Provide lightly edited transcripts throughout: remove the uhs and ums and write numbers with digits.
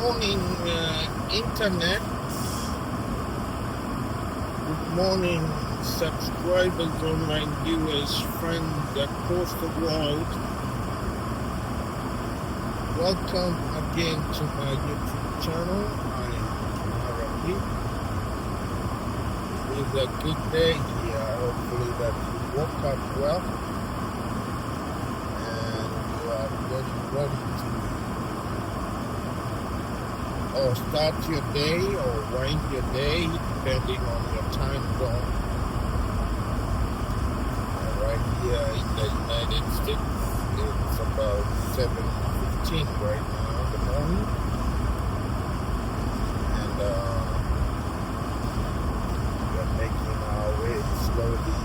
morning, internet. Good morning, subscribers, online viewers, friends across the world. Welcome again to my YouTube channel. I am kinarapete. It's a good day here. Hopefully that you woke up well and you are getting ready to or start your day or wind your day depending on your time zone. Right here in the United States, it's about 7:15 right now in the morning, and we're making our way slowly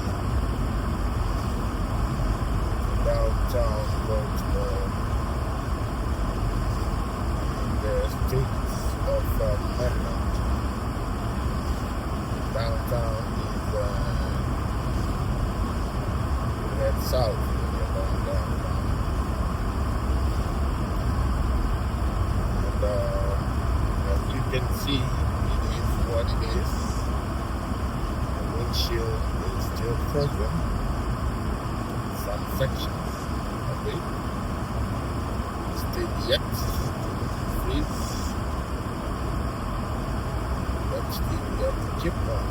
downtown, going to the state of Maryland. Downtown is you head south when you're going downtown. And as you can see, it is what it is. The windshield is still frozen. Some sections of it still yet freeze. Still got the chip on.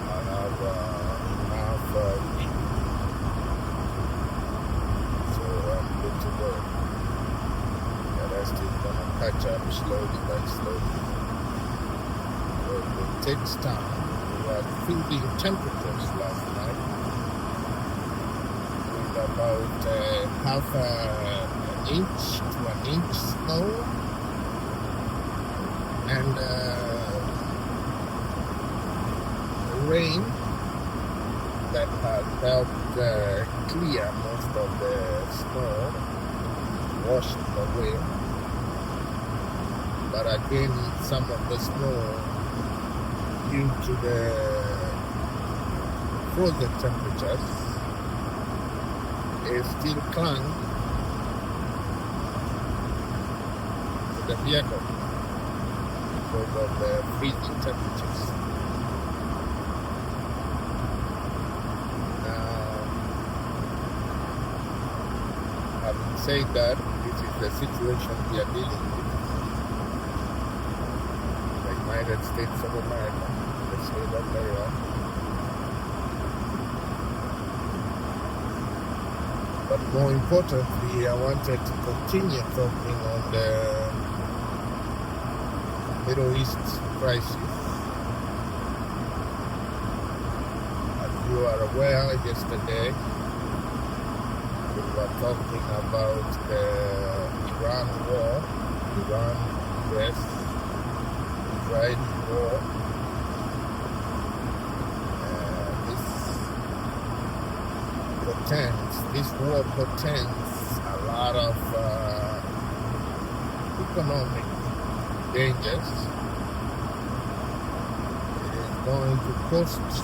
I have enough heat, so I'm good to go. The rest is gonna catch up slowly by slowly. So it takes time. We had freezing temperatures last night with about half an inch to an inch snow. And rain that has helped clear most of the snow, washed away. But again, some of the snow, due to the frozen temperatures, is still clung to the vehicle because of the freezing temperatures. Now, having said that, this is the situation we are dealing with. The United States of America, the state of Maryland. But more importantly, I wanted to continue talking on the Middle East crisis. As you are aware, yesterday we were talking about the Iran war, Iran-US Israeli war. This war portends a lot of economic dangers. It is going to cost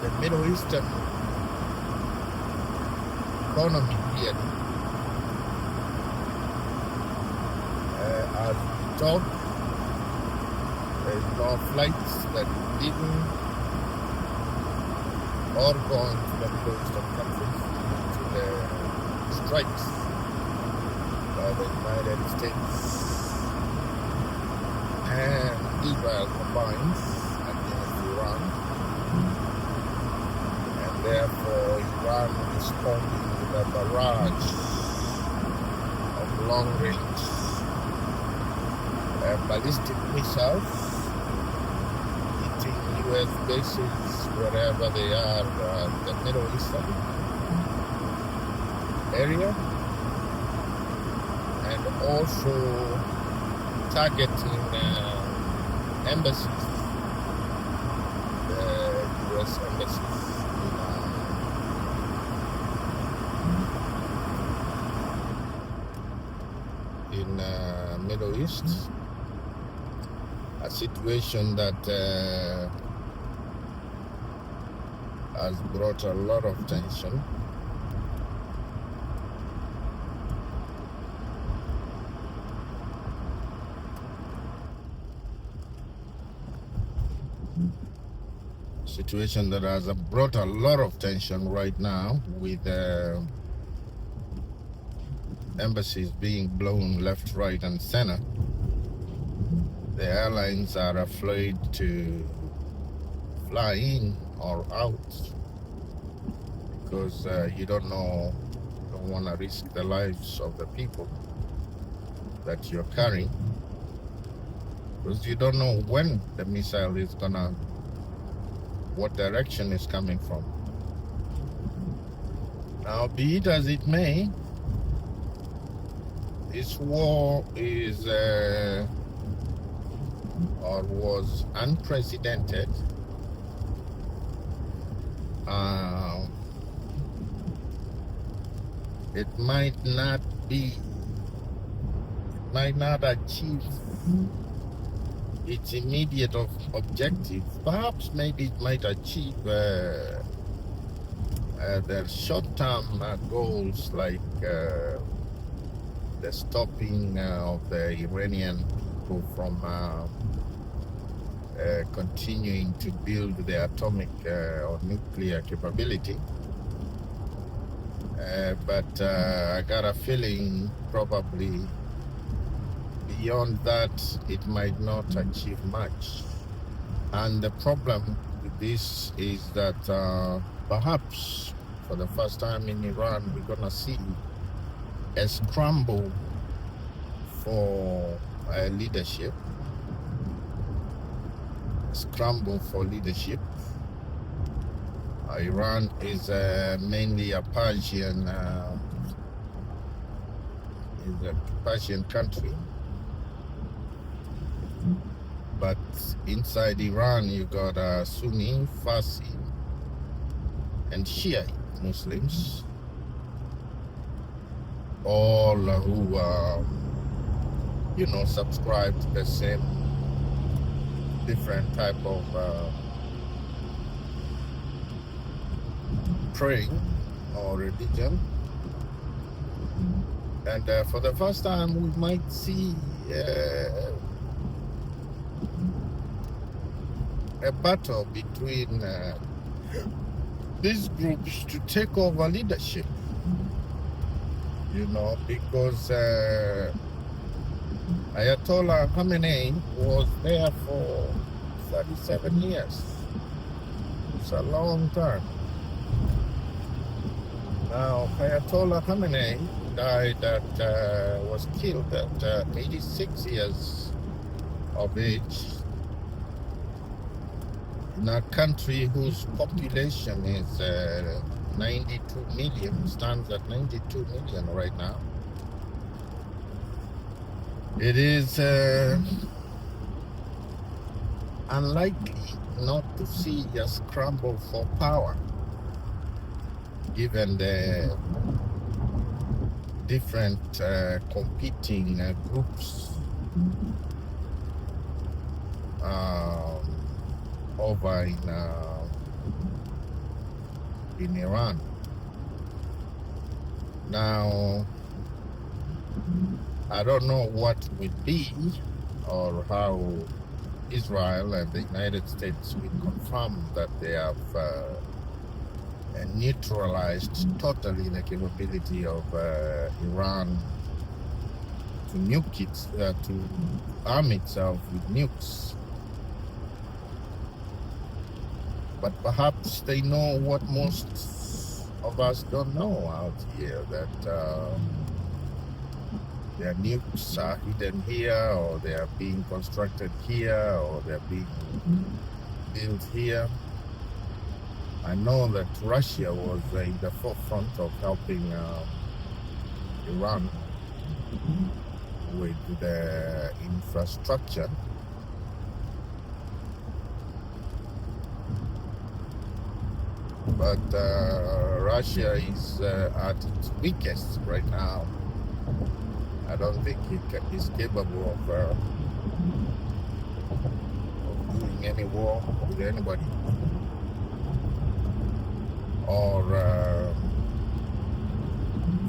the Middle Eastern economy here. As we talk, there is no flights that leaving or going to the Middle Eastern countries due to the strikes by the United States and Israel combined against Iran, and therefore Iran responding with a barrage of long-range ballistic missiles hitting U.S. bases wherever they are in the Middle Eastern area, and also targeting embassies, the U.S. embassies in Middle East. A situation that has brought a lot of tension. Situation that has brought a lot of tension right now, with embassies being blown left, right, and center. The airlines are afraid to fly in or out because you don't want to risk the lives of the people that you're carrying, because you don't know when the missile is gonna, what direction is coming from. Now, be it as it may, this war is or was unprecedented. It might not achieve its immediate objective. Perhaps maybe it might achieve their short-term goals, like the stopping of the Iranian people from continuing to build the atomic or nuclear capability. But I got a feeling probably beyond that it might not achieve much. And the problem with this is that perhaps for the first time in Iran, we're gonna see a scramble for leadership. Iran is mainly a Persian country, but inside Iran you got Sunni, Farsi, and Shia Muslims, all who subscribe to the same different type of praying or religion. And for the first time we might see a battle between these groups to take over leadership, because Ayatollah Khamenei was there for 37 years. It's a long time. Now, Ayatollah Khamenei was killed at 86 years of age in a country whose population is 92 million, stands at 92 million right now. It is unlikely not to see a scramble for power, given the different competing groups over in Iran. Now, I don't know what will be or how Israel and the United States will confirm that they have neutralized totally the capability of Iran to nuke to arm itself with nukes. But perhaps they know what most of us don't know out here, that their nukes are hidden here, or they are being constructed here, or they're being built here. I know that Russia was in the forefront of helping Iran with the infrastructure. But Russia is at its weakest right now. I don't think it is capable of doing any war with anybody. or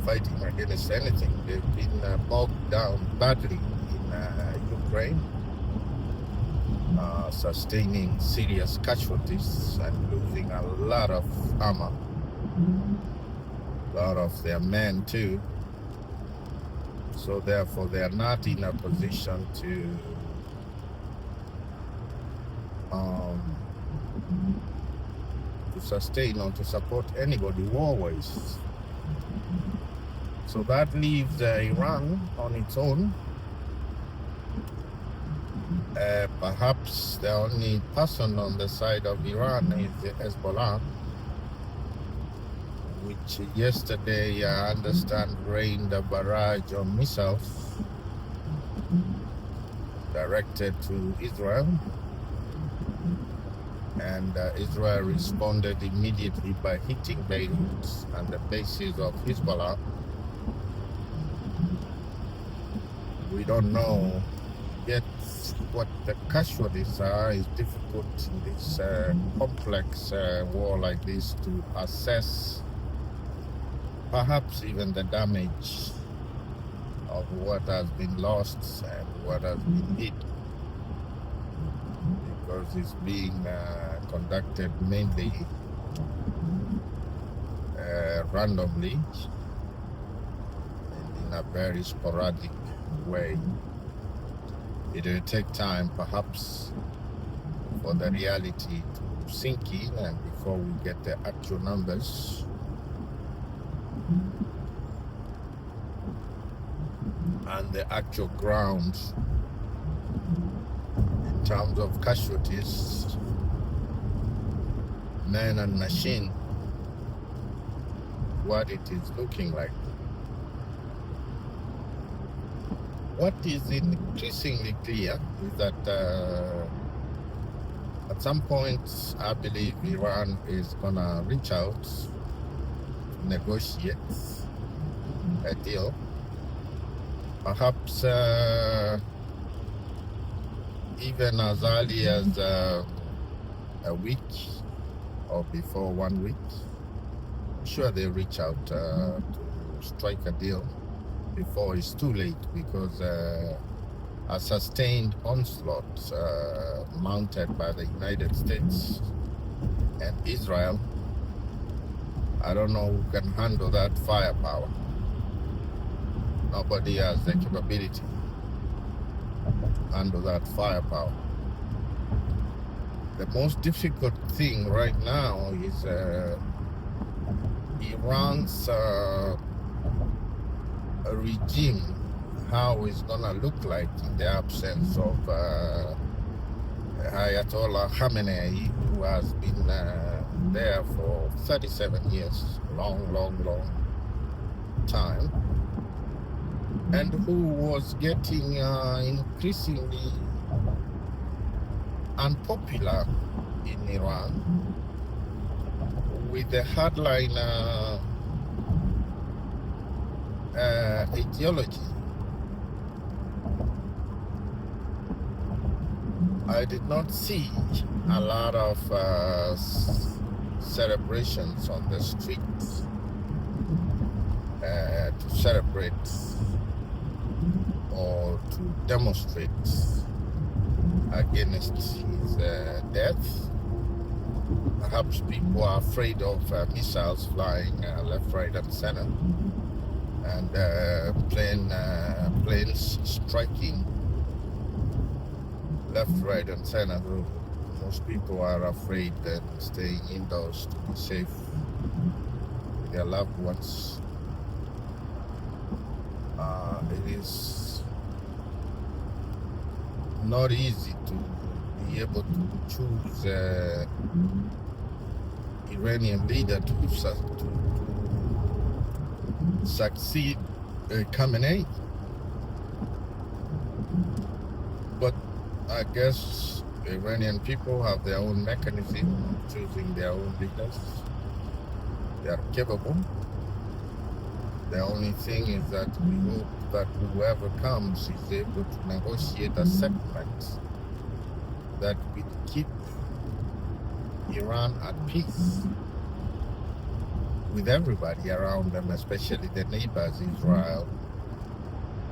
fighting against anything. They've been bogged down badly in Ukraine, sustaining serious casualties and losing a lot of armor, a lot of their men too. So therefore, they are not in a position to sustain or to support anybody war-wise. So that leaves Iran on its own. Perhaps the only person on the side of Iran is Hezbollah, which yesterday, I understand, rained a barrage of missiles directed to Israel. And Israel responded immediately by hitting Beirut and the bases of Hezbollah. We don't know yet what the casualties are. It's difficult in this complex war like this to assess perhaps even the damage of what has been lost and what has been hit, because it's being conducted mainly randomly and in a very sporadic way. It will take time perhaps for the reality to sink in and before we get the actual numbers. And the actual ground in terms of casualties, man and machine, what it is looking like. What is increasingly clear is that at some point, I believe Iran is gonna reach out to negotiate a deal. Perhaps even as early as a week or before 1 week. I'm sure they'll reach out to strike a deal before it's too late, because a sustained onslaught mounted by the United States and Israel, I don't know who can handle that firepower. Nobody has the capability to handle that firepower. The most difficult thing right now is Iran's regime, how it's gonna look like in the absence of Ayatollah Khamenei, who has been there for 37 years, long time, and who was getting increasingly unpopular in Iran with the hardline ideology. I did not see a lot of celebrations on the streets to celebrate or to demonstrate against his death. Perhaps people are afraid of missiles flying left, right, and center, and planes striking left, right, and center. Most people are afraid and staying indoors to be safe with their loved ones. It is not easy to be able to choose Iranian leader to succeed Khamenei. But I guess Iranian people have their own mechanism of choosing their own leaders. They are capable. The only thing is that we hope that whoever comes is able to negotiate a settlement that will keep Iran at peace with everybody around them, especially the neighbors, Israel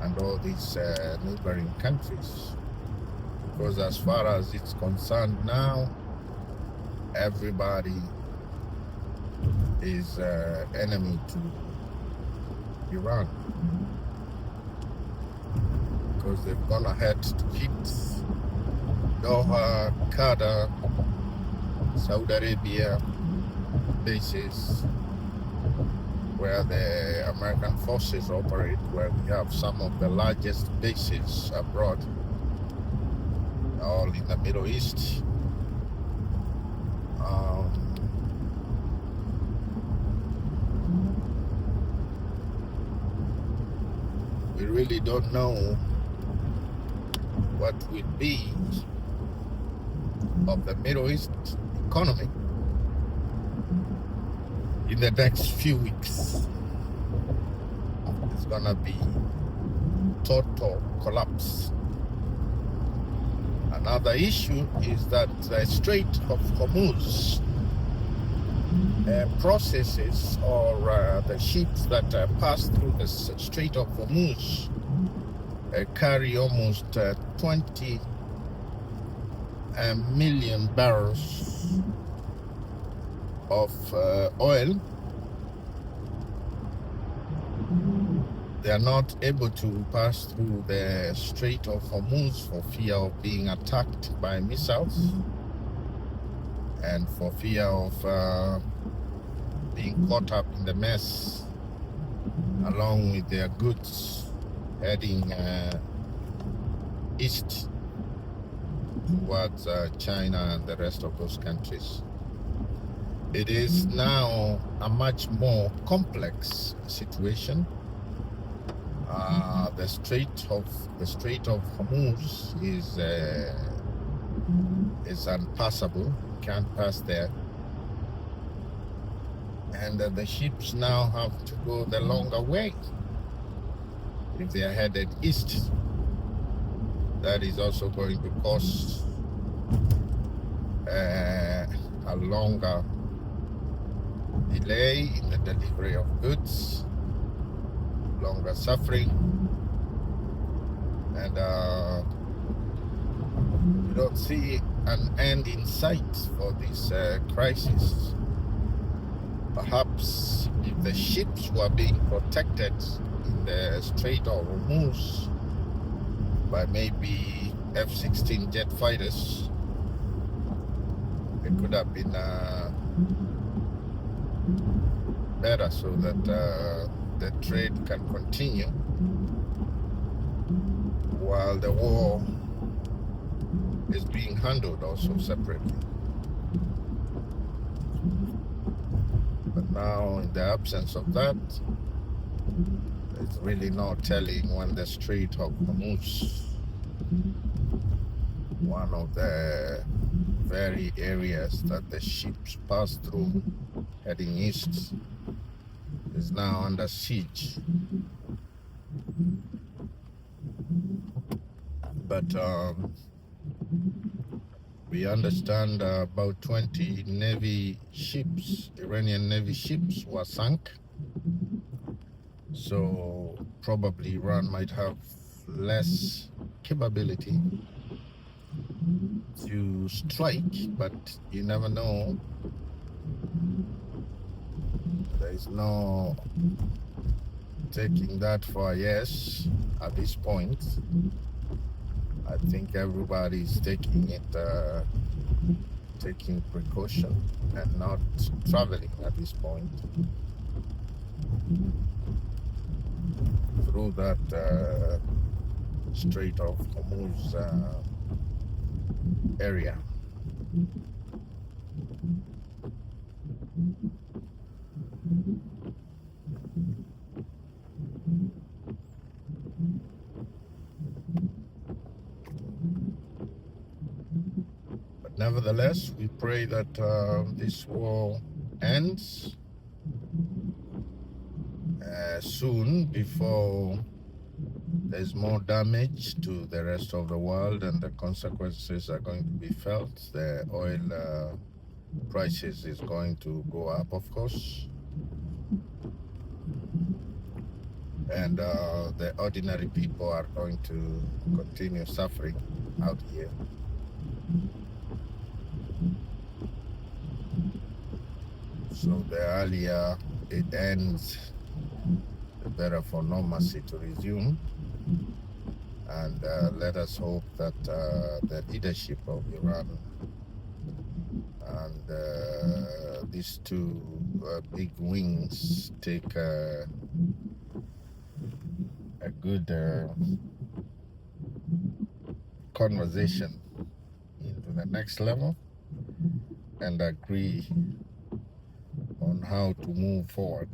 and all these neighboring countries. Because as far as it's concerned now, everybody is enemy to Iran, because they've gone ahead to hit Doha, Qatar, Saudi Arabia bases where the American forces operate, where we have some of the largest bases abroad, all in the Middle East. We really don't know what will be of the Middle East economy in the next few weeks. It's gonna be total collapse. Another issue is that the Strait of Hormuz processes, or the ships that pass through the Strait of Hormuz carry almost 20 million barrels of oil. They are not able to pass through the Strait of Hormuz for fear of being attacked by missiles and for fear of being caught up in the mess along with their goods heading east towards China and the rest of those countries. It is now a much more complex situation. The Strait of Hormuz is unpassable. You can't pass there, and the ships now have to go the longer way if they are headed east. That is also going to cause a longer delay in the delivery of goods, longer suffering, and we don't see an end in sight for this crisis. Perhaps if the ships were being protected in the Strait of Hormuz by maybe F-16 jet fighters, it could have been better, so that the trade can continue while the war is being handled also separately. But now, in the absence of that, it's really not telling when the Strait of Hormuz, one of the very areas that the ships pass through heading east, is now under siege. But we understand about 20 Navy ships, Iranian Navy ships, were sunk. So probably Iran might have less capability to strike, but you never know. There is no taking that for a yes at this point. I think everybody is taking precaution and not traveling at this point through that Strait of Hormuz area. But nevertheless, we pray that this war ends soon, before there's more damage to the rest of the world and the consequences are going to be felt. The oil prices is going to go up, of course, and the ordinary people are going to continue suffering out here. So the earlier it ends, the better for normalcy to resume. And let us hope that the leadership of Iran and these two big wings take a good conversation into the next level and agree on how to move forward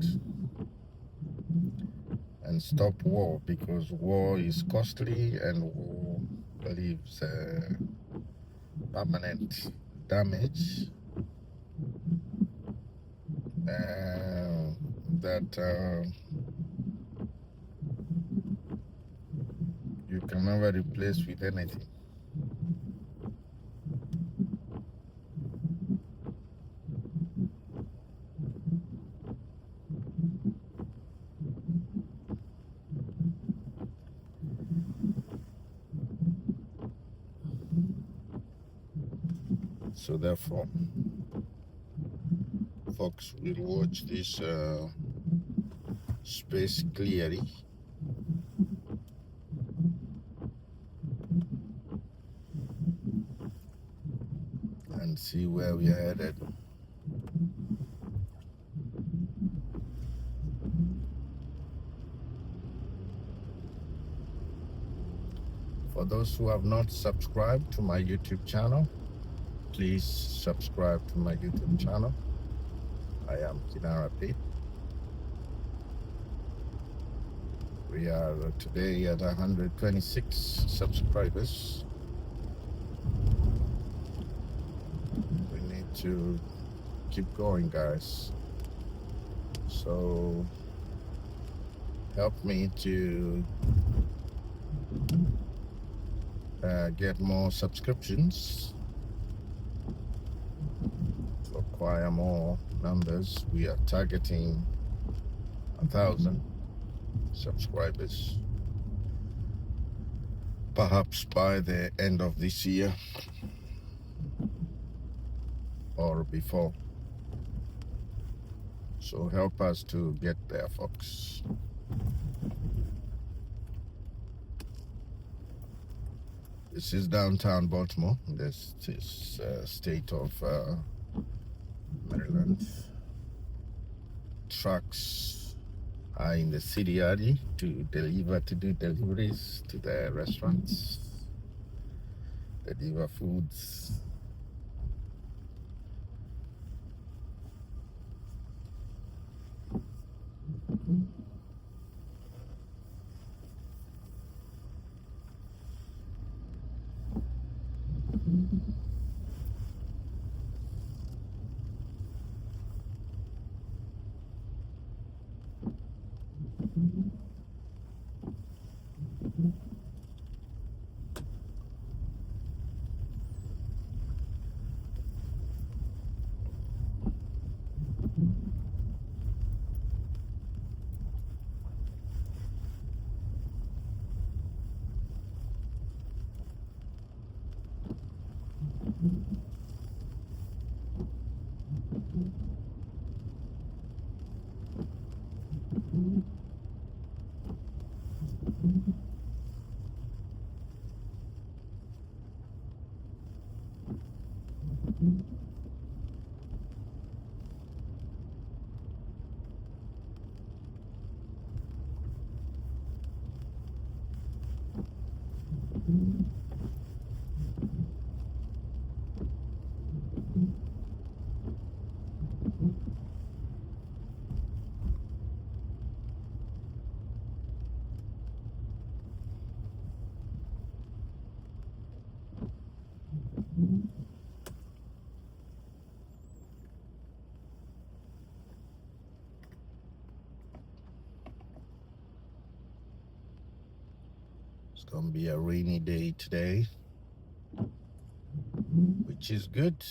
and stop war, because war is costly and war leaves permanent damage that you can never replace with anything. So therefore, folks will watch this space clearly and see where we are headed. For those who have not subscribed to my YouTube channel, please subscribe to my YouTube channel. I am Kinarapete. We are today at 126 subscribers. We need to keep going, guys. So help me to get more subscriptions, to acquire more numbers. We are targeting 1,000 subscribers, perhaps by the end of this year or before. So help us to get there, folks. This is downtown Baltimore. This is state of Maryland. Trucks are in the city early to do deliveries to the restaurants, deliver foods. It's gonna be a rainy day today, which is good,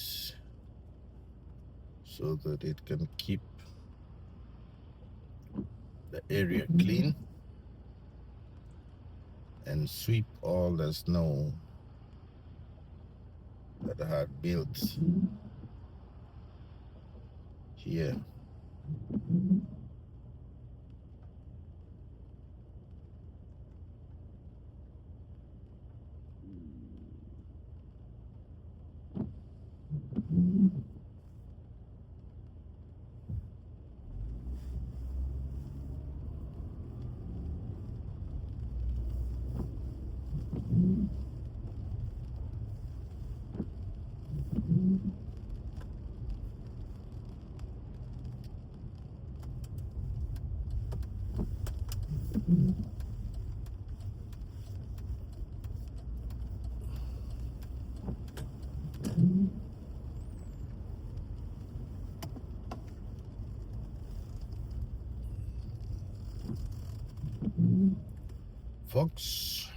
so that it can keep the area clean. and sweep all the snow that I had built here. Folks,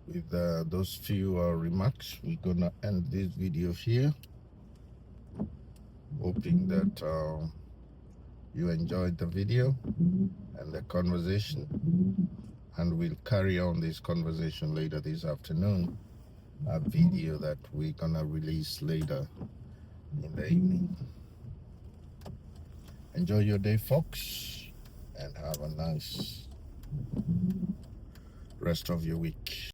with those few remarks, we're gonna end this video here, hoping that you enjoyed the video and the conversation, and we'll carry on this conversation later this afternoon, a video that we're gonna release later in the evening. Enjoy your day, folks, and have a nice rest of your week.